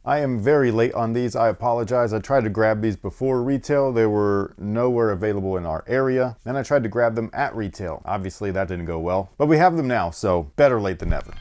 I am very late on these. I apologize. I tried to grab these before retail. They were nowhere available in our area. Then I tried to grab them at retail. Obviously that didn't go well, but we have them now, so better late than never.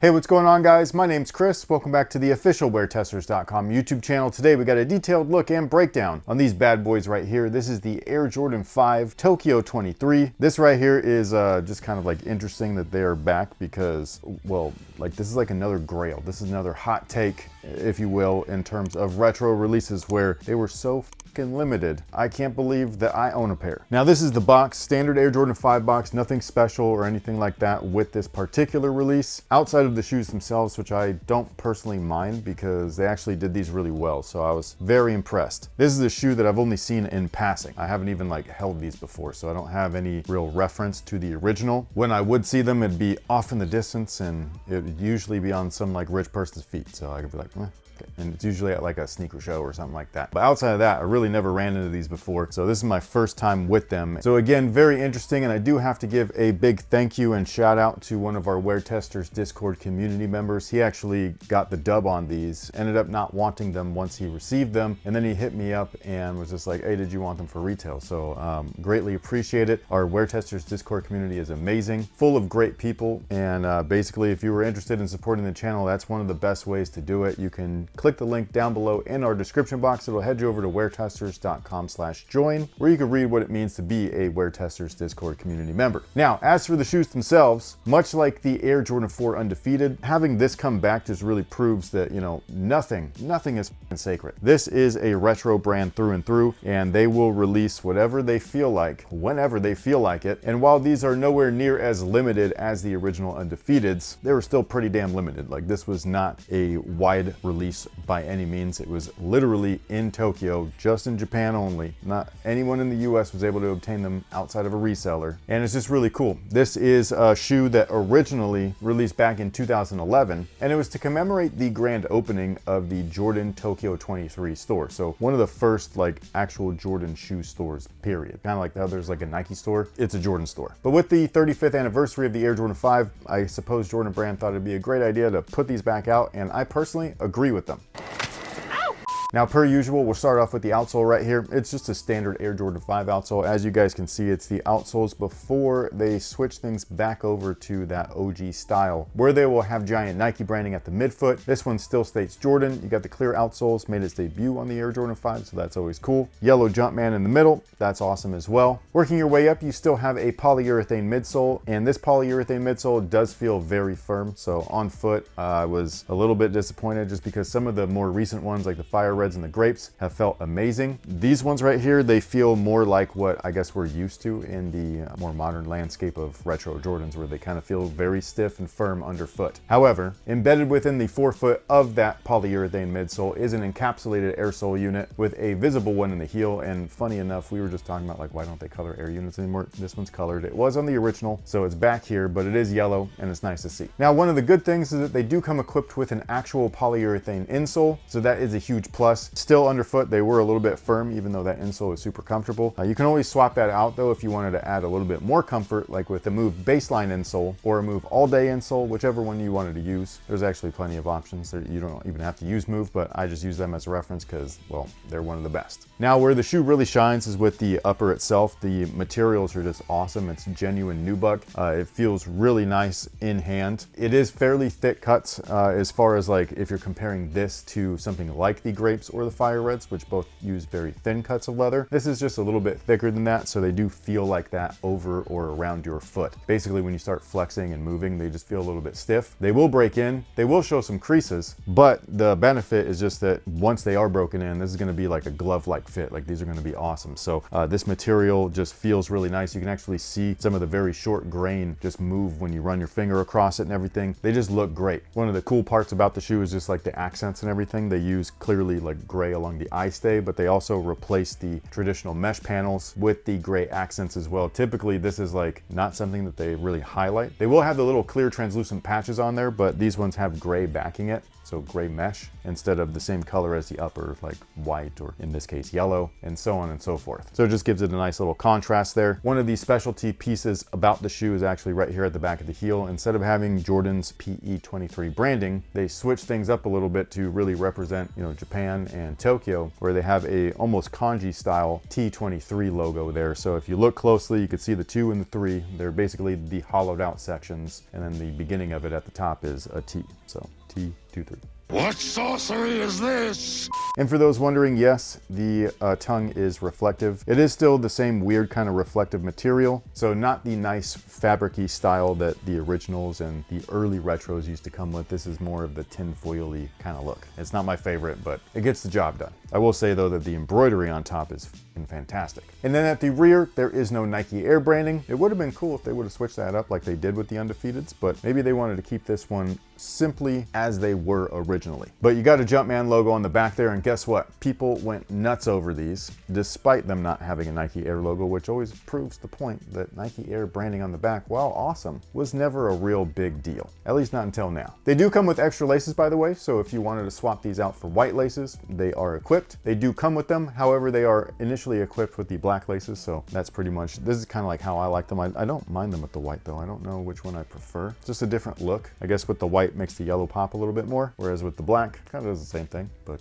Hey, what's going on, guys? My name's Chris. Welcome back to the official WearTesters.com YouTube channel. Today we got a detailed look and breakdown on these bad boys right here. This is the Air Jordan 5 Tokyo 23. This right here is just kind of like interesting that they are back because, well, like this is like another grail. This is another hot take, if you will, in terms of retro releases where they were so limited. I can't believe that I own a pair. Now this is the box, standard Air Jordan 5 box, nothing special or anything like that with this particular release. Outside of the shoes themselves, which I don't personally mind because they actually did these really well, so I was very impressed. This is a shoe that I've only seen in passing. I haven't even like held these before, so I don't have any real reference to the original. When I would see them, it'd be off in the distance and it'd usually be on some like rich person's feet, so I could be like, eh. And it's usually at like a sneaker show or something like that. But outside of that, I really never ran into these before. So this is my first time with them. So again, very interesting. And I do have to give a big thank you and shout out to one of our WearTesters Discord community members. He actually got the dub on these, ended up not wanting them once he received them. And then he hit me up and was just like, hey, did you want them for retail? So greatly appreciate it. Our WearTesters Discord community is amazing, full of great people. And basically, if you were interested in supporting the channel, that's one of the best ways to do it. You can click the link down below in our description box. It'll head you over to weartesters.com/join, where you can read what it means to be a WearTesters Discord community member. Now, as for the shoes themselves, much like the Air Jordan 4 Undefeated, having this come back just really proves that, you know, nothing is sacred. This is a retro brand through and through, and they will release whatever they feel like, whenever they feel like it. And while these are nowhere near as limited as the original Undefeateds, they were still pretty damn limited. Like, this was not a wide release by any means. It was literally in Tokyo, just in Japan only. Not anyone in the US was able to obtain them outside of a reseller. And it's just really cool. This is a shoe that originally released back in 2011, and it was to commemorate the grand opening of the Jordan Tokyo 23 store. So one of the first like actual Jordan shoe stores, period. Kind of like how there's like a Nike store, it's a Jordan store. But with the 35th anniversary of the Air Jordan 5, I suppose Jordan Brand thought it'd be a great idea to put these back out, and I personally agree with them. Now, per usual, we'll start off with the outsole right here. It's just a standard Air Jordan 5 outsole. As you guys can see, it's the outsoles before they switch things back over to that OG style, where they will have giant Nike branding at the midfoot. This one still states Jordan. You got the clear outsoles, made its debut on the Air Jordan 5, so that's always cool. Yellow Jumpman in the middle, that's awesome as well. Working your way up, you still have a polyurethane midsole, and this polyurethane midsole does feel very firm. So on foot, I was a little bit disappointed just because some of the more recent ones, like the Fire Reds and the Grapes, have felt amazing. These ones right here, they feel more like what I guess we're used to in the more modern landscape of retro Jordans, where they kind of feel very stiff and firm underfoot. However, embedded within the forefoot of that polyurethane midsole is an encapsulated air sole unit with a visible one in the heel. And funny enough, we were just talking about like, why don't they color air units anymore? This one's colored. It was on the original, so it's back here, but it is yellow and it's nice to see. Now, one of the good things is that they do come equipped with an actual polyurethane insole, so that is a huge plus. Still underfoot, they were a little bit firm, even though that insole is super comfortable. You can always swap that out though if you wanted to add a little bit more comfort, like with a Move baseline insole or a Move all day insole, whichever one you wanted to use. There's actually plenty of options. You don't even have to use Move, but I just use them as a reference because, well, they're one of the best. Now, where the shoe really shines is with the upper itself. The materials are just awesome. It's genuine nubuck. It feels really nice in hand. It is fairly thick cuts as far as like if you're comparing this to something like the Grapes or the Fire Reds, which both use very thin cuts of leather. This is just a little bit thicker than that, so they do feel like that over or around your foot. Basically, when you start flexing and moving, they just feel a little bit stiff. They will break in, they will show some creases, but the benefit is just that once they are broken in, this is gonna be like a glove-like fit. Like, these are gonna be awesome. So this material just feels really nice. You can actually see some of the very short grain just move when you run your finger across it and everything. They just look great. One of the cool parts about the shoe is just like the accents and everything. They use clearly like gray along the eye stay, but they also replaced the traditional mesh panels with the gray accents as well. Typically this is like not something that they really highlight. They will have the little clear translucent patches on there, but these ones have gray backing it. So gray mesh instead of the same color as the upper, like white, or in this case yellow, and so on and so forth. So it just gives it a nice little contrast there. One of the specialty pieces about the shoe is actually right here at the back of the heel. Instead of having Jordan's PE23 branding, they switched things up a little bit to really represent, you know, Japan and Tokyo, where they have a almost kanji style T23 logo there. So if you look closely, you can see the 2 and the 3. They're basically the hollowed out sections, and then the beginning of it at the top is a T. So T23. What sorcery is this? And for those wondering, yes, the tongue is reflective. It is still the same weird kind of reflective material. So not the nice fabric-y style that the originals and the early retros used to come with. This is more of the tinfoil-y kind of look. It's not my favorite, but it gets the job done. I will say though that the embroidery on top is fantastic. And then at the rear, there is no Nike Air branding. It would have been cool if they would have switched that up like they did with the Undefeateds, but maybe they wanted to keep this one simply as they were originally. But you got a Jumpman logo on the back there, and guess what? People went nuts over these, despite them not having a Nike Air logo, which always proves the point that Nike Air branding on the back, while awesome, was never a real big deal. At least not until now. They do come with extra laces, by the way, so if you wanted to swap these out for white laces, they are equipped. They do come with them, however, they are initially equipped with the black laces, so that's pretty much, this is kind of like how I like them. I don't mind them with the white though. I don't know which one I prefer. Just a different look. I guess with the white makes the yellow pop a little bit more, whereas with the black, kind of does the same thing, but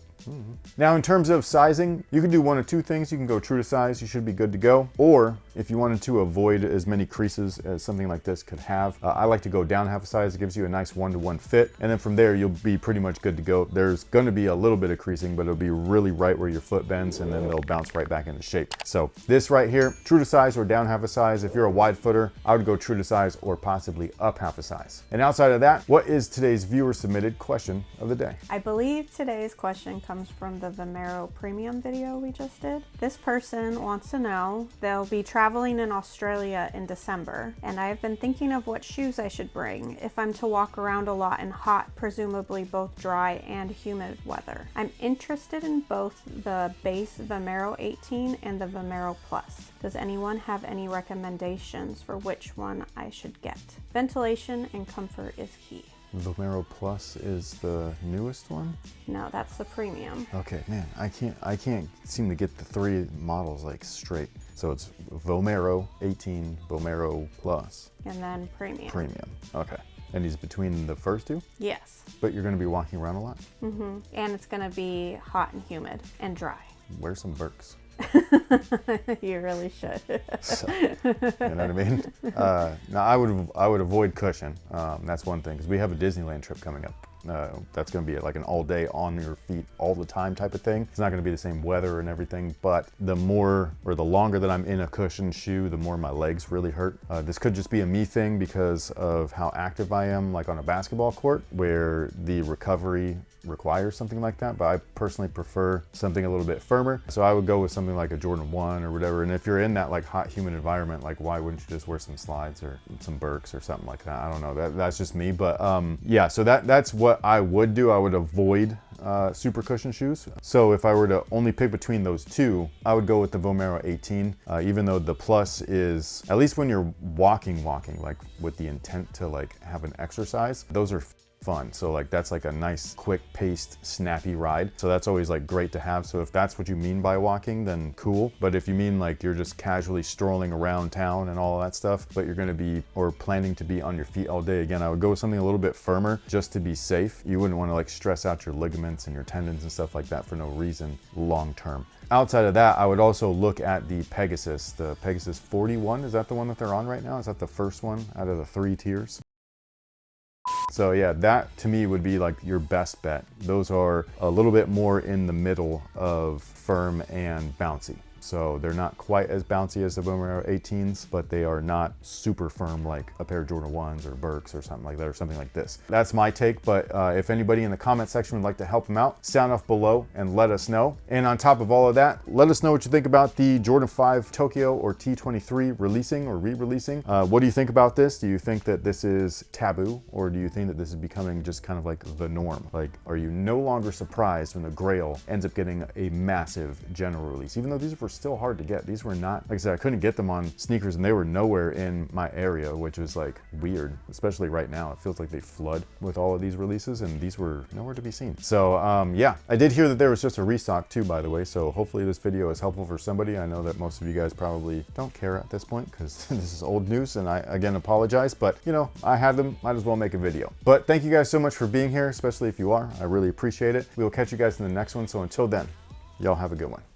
Now in terms of sizing, you can do one of two things. You can go true to size, you should be good to go. Or if you wanted to avoid as many creases as something like this could have, I like to go down half a size. It gives you a nice 1-to-1 fit. And then from there, you'll be pretty much good to go. There's gonna be a little bit of creasing, but it'll be really right where your foot bends, and then they'll bounce right back into shape. So this right here, true to size or down half a size. If you're a wide footer, I would go true to size or possibly up half a size. And outside of that, what is today's viewer submitted question of the day? I believe today's question comes from the Vomero premium video we just did. This person wants to know, they'll be traveling in Australia in December, and I've been thinking of what shoes I should bring if I'm to walk around a lot in hot, presumably both dry and humid weather. I'm interested in both the base Vomero 18 and the Vomero Plus. Does anyone have any recommendations for which one I should get? Ventilation and comfort is key. Vomero Plus is the newest one? No, that's the premium. Okay, man, I can't seem to get the three models like straight. So it's Vomero 18, Vomero Plus. And then premium. Premium, okay. And he's between the first two? Yes. But you're gonna be walking around a lot? Mm-hmm. And it's gonna be hot and humid and dry. Wear some Birks. You really should. So, you know what I mean? Now I would avoid cushion. That's one thing, because we have a Disneyland trip coming up. That's going to be like an all day on your feet all the time type of thing. It's not going to be the same weather and everything, but the more or the longer that I'm in a cushioned shoe, the more my legs really hurt. This could just be a me thing because of how active I am, like on a basketball court, where the recovery requires something like that, but I personally prefer something a little bit firmer. So I would go with something like a Jordan 1 or whatever. And if you're in that like hot, humid environment, like why wouldn't you just wear some slides or some Birks or something like that? I don't know, that's just me. But yeah, so that's what I would do. I would avoid super cushion shoes. So if I were to only pick between those two, I would go with the Vomero 18, even though the Plus is, at least when you're walking, like with the intent to like have an exercise, those are fun. So like that's like a nice quick paced snappy ride, so that's always like great to have. So if that's what you mean by walking, then cool. But if you mean like you're just casually strolling around town and all of that stuff, but you're going to be or planning to be on your feet all day, again, I would go with something a little bit firmer just to be safe. You wouldn't want to like stress out your ligaments and your tendons and stuff like that for no reason long term. Outside of that, I would also look at the Pegasus 41. Is that the one that they're on right now? Is that the first one out of the 3 tiers? So yeah, that to me would be like your best bet. Those are a little bit more in the middle of firm and bouncy. So they're not quite as bouncy as the Vomero 18s, but they are not super firm like a pair of Jordan 1s or Birks or something like that, or something like this. That's my take, but if anybody in the comment section would like to help them out, sound off below and let us know. And on top of all of that, let us know what you think about the Jordan 5 Tokyo or T23 releasing or re-releasing. What do you think about this? Do you think that this is taboo, or do you think that this is becoming just kind of like the norm? Like, are you no longer surprised when the Grail ends up getting a massive general release? Even though these were still hard to get. These were not, like I said, I couldn't get them on sneakers and they were nowhere in my area, which was like weird, especially right now. It feels like they flood with all of these releases and these were nowhere to be seen. So yeah, I did hear that there was just a restock too, by the way. So hopefully this video is helpful for somebody. I know that most of you guys probably don't care at this point because this is old news, and I again apologize, but you know, I had them, might as well make a video. But thank you guys so much for being here, especially if you are. I really appreciate it. We will catch you guys in the next one. So until then, y'all have a good one.